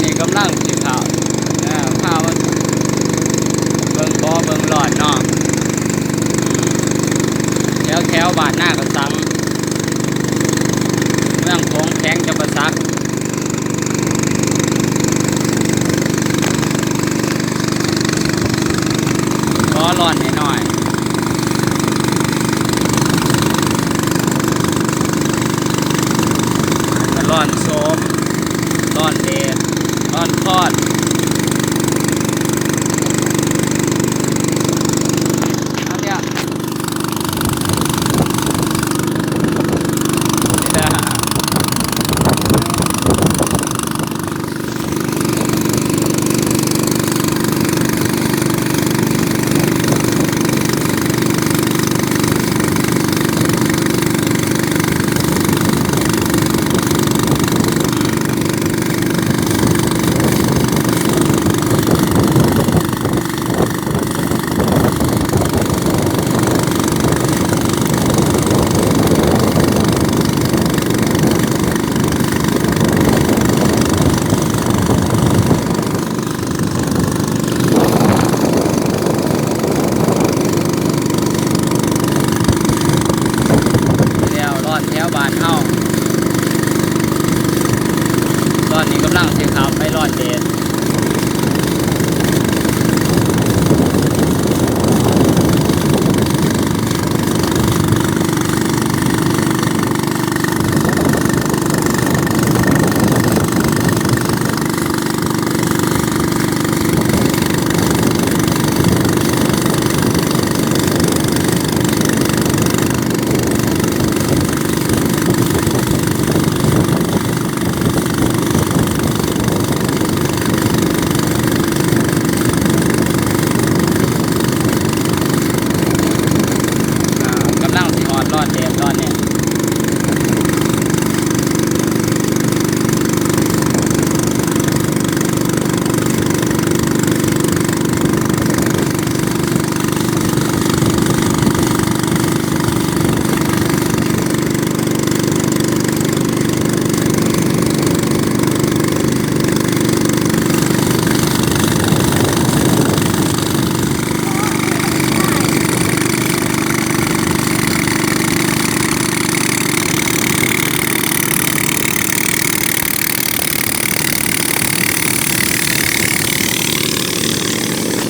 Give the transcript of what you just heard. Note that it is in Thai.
นี้กำลังสิเขาพามันเบิ่งบ่อเบิ่งหลอดเนาะแถวบ้านหน้ากระสังเมืองโขงแข็งจะประซักล้อหลอดหน่อยร้อนโสมร้อนเดชร้อนคอดเอาเนี่ยแถวบ้านเฮาตอนนี้กำลังสิขับไปรอดเดช